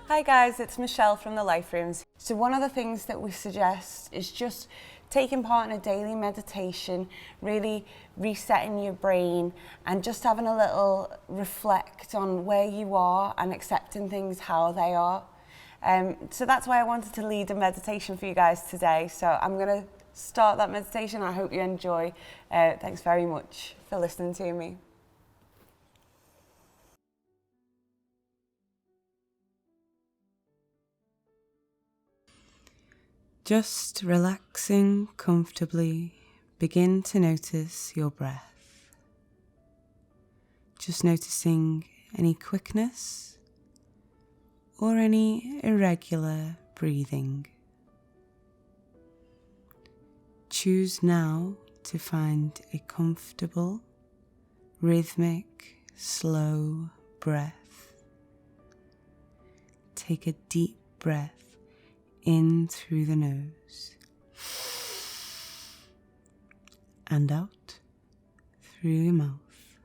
Hi guys, it's Michelle from the Life Rooms. So one of the things that we suggest is just taking part in a daily meditation, really resetting your brain and just having a little reflect on where you are and accepting things how they are. So that's why I wanted to lead a meditation for you guys today. So I'm going to start that meditation. I hope you enjoy. Thanks very much for listening to me. Just relaxing comfortably, begin to notice your breath. Just noticing any quickness or any irregular breathing. Choose now to find a comfortable, rhythmic, slow breath. Take a deep breath in through the nose and out through your mouth.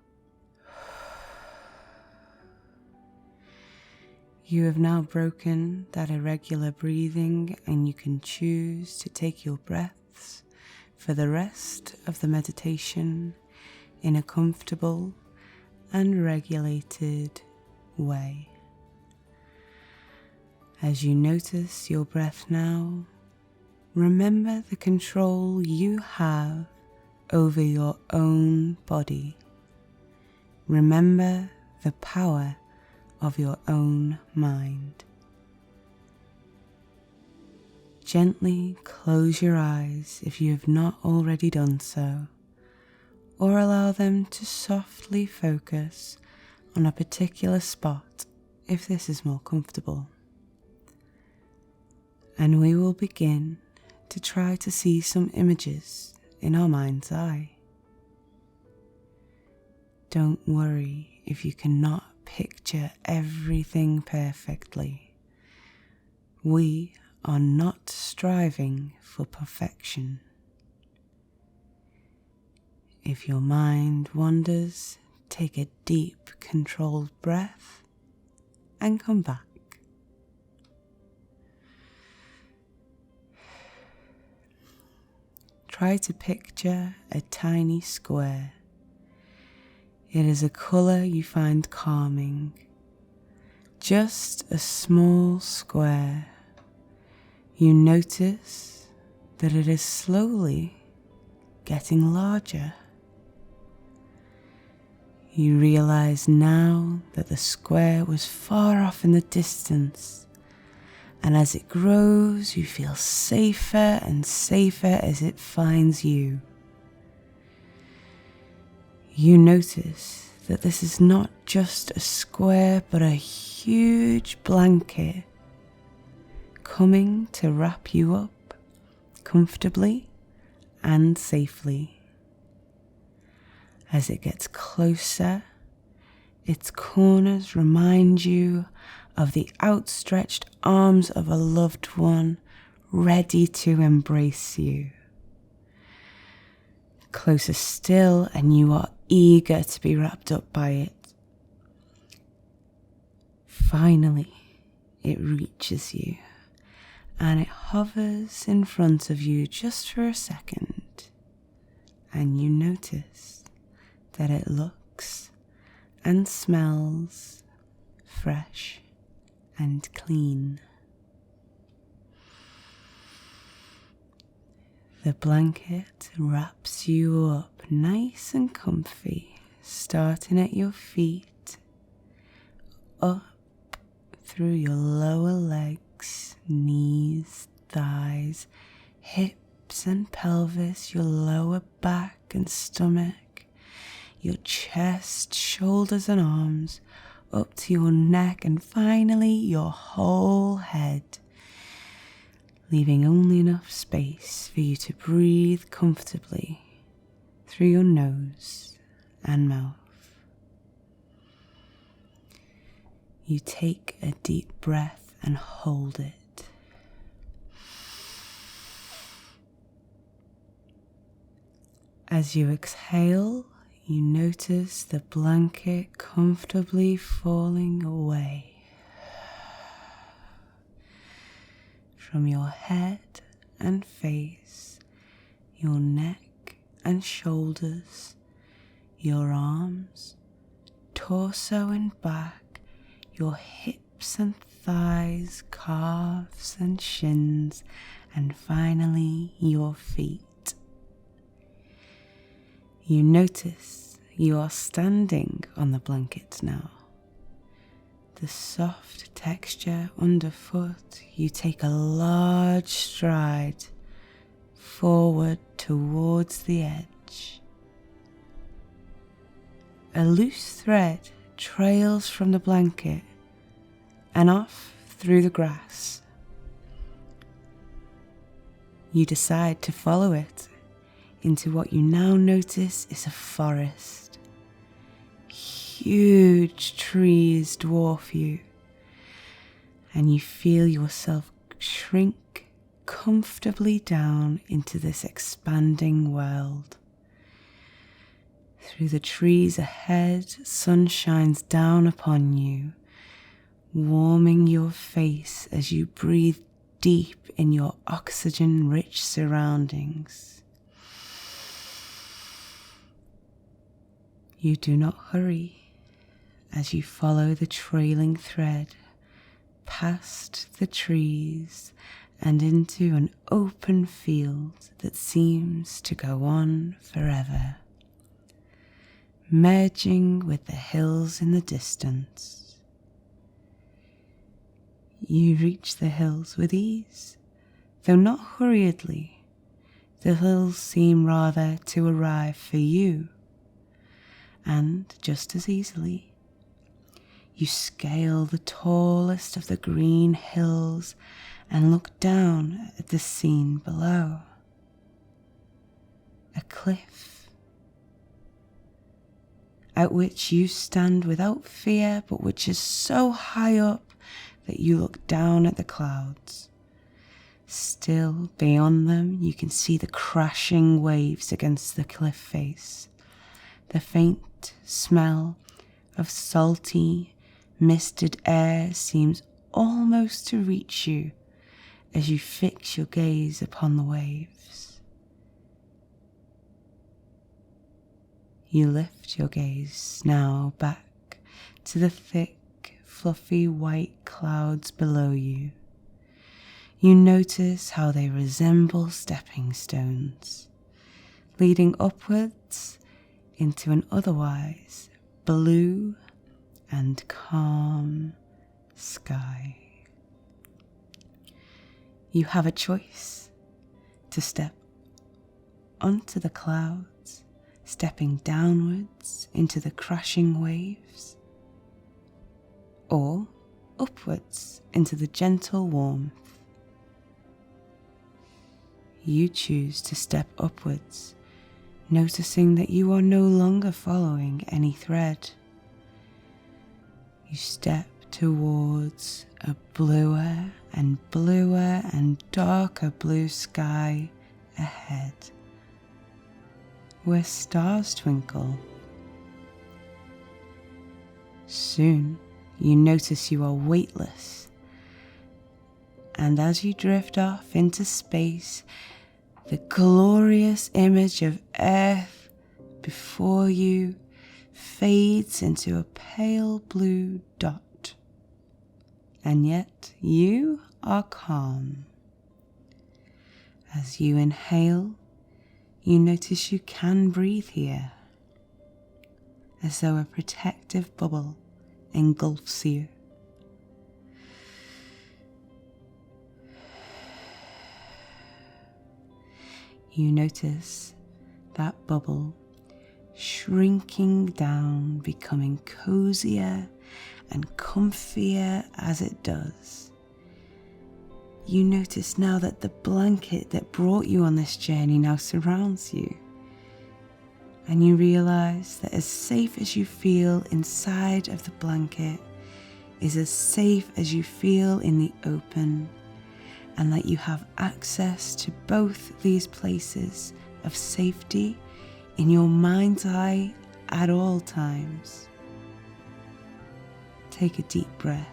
You have now broken that irregular breathing, and you can choose to take your breaths for the rest of the meditation in a comfortable and regulated way. As you notice your breath now, remember the control you have over your own body. Remember the power of your own mind. Gently close your eyes if you have not already done so, or allow them to softly focus on a particular spot if this is more comfortable. And we will begin to try to see some images in our mind's eye. Don't worry if you cannot picture everything perfectly. We are not striving for perfection. If your mind wanders, take a deep, controlled breath and come back. Try to picture a tiny square. It is a colour you find calming. Just a small square. You notice that it is slowly getting larger. You realize now that the square was far off in the distance, and as it grows, you feel safer and safer as it finds you. You notice that this is not just a square, but a huge blanket coming to wrap you up comfortably and safely. As it gets closer, its corners remind you of the outstretched arms of a loved one ready to embrace you. Closer still, and you are eager to be wrapped up by it. Finally, it reaches you, and it hovers in front of you just for a second, and you notice that it looks and smells fresh and clean. The blanket wraps you up nice and comfy, starting at your feet, up through your lower legs, knees, thighs, hips and pelvis, your lower back and stomach, your chest, shoulders and arms, up to your neck, and finally your whole head, leaving only enough space for you to breathe comfortably through your nose and mouth. You take a deep breath and hold it. As you exhale, you notice the blanket comfortably falling away. from your head and face, your neck and shoulders, your arms, torso and back, your hips and thighs, calves and shins, and finally your feet. You notice you are standing on the blanket now. The soft texture underfoot, you take a large stride forward towards the edge. A loose thread trails from the blanket and off through the grass. You decide to follow it into what you now notice is a forest. Huge trees dwarf you, and you feel yourself shrink comfortably down into this expanding world. Through the trees ahead, sun shines down upon you, warming your face as you breathe deep in your oxygen-rich surroundings. You do not hurry as you follow the trailing thread past the trees and into an open field that seems to go on forever, merging with the hills in the distance. You reach the hills with ease, though not hurriedly. The hills seem rather to arrive for you, and just as easily, you scale the tallest of the green hills and look down at the scene below. A cliff, at which you stand without fear, but which is so high up that you look down at the clouds. Still, beyond them, you can see the crashing waves against the cliff face, the faint smell of salty, misted air seems almost to reach you as you fix your gaze upon the waves. You lift your gaze now back to the thick, fluffy white clouds below you. You notice how they resemble stepping stones, leading upwards into an otherwise blue and calm sky. You have a choice to step onto the clouds, stepping downwards into the crashing waves, or upwards into the gentle warmth. You choose to step upwards, noticing that you are no longer following any thread. You step towards a bluer and darker blue sky ahead, where stars twinkle. Soon you notice you are weightless, and as you drift off into space, the glorious image of Earth before you fades into a pale blue dot, and yet you are calm. As you inhale, you notice you can breathe here, as though a protective bubble engulfs you. You notice that bubble shrinking down, becoming cozier and comfier as it does. You notice now that the blanket that brought you on this journey now surrounds you, and you realize that as safe as you feel inside of the blanket is as safe as you feel in the open, and that you have access to both these places of safety in your mind's eye at all times. Take a deep breath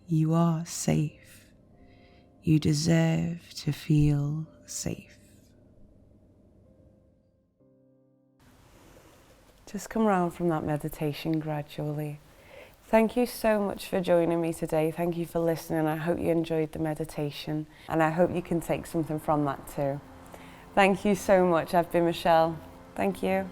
You are safe. You deserve to feel safe. Just come round from that meditation gradually. Thank you so much for joining me today. Thank you for listening. I hope you enjoyed the meditation, and I hope you can take something from that too. Thank you so much. I've been Michelle. Thank you.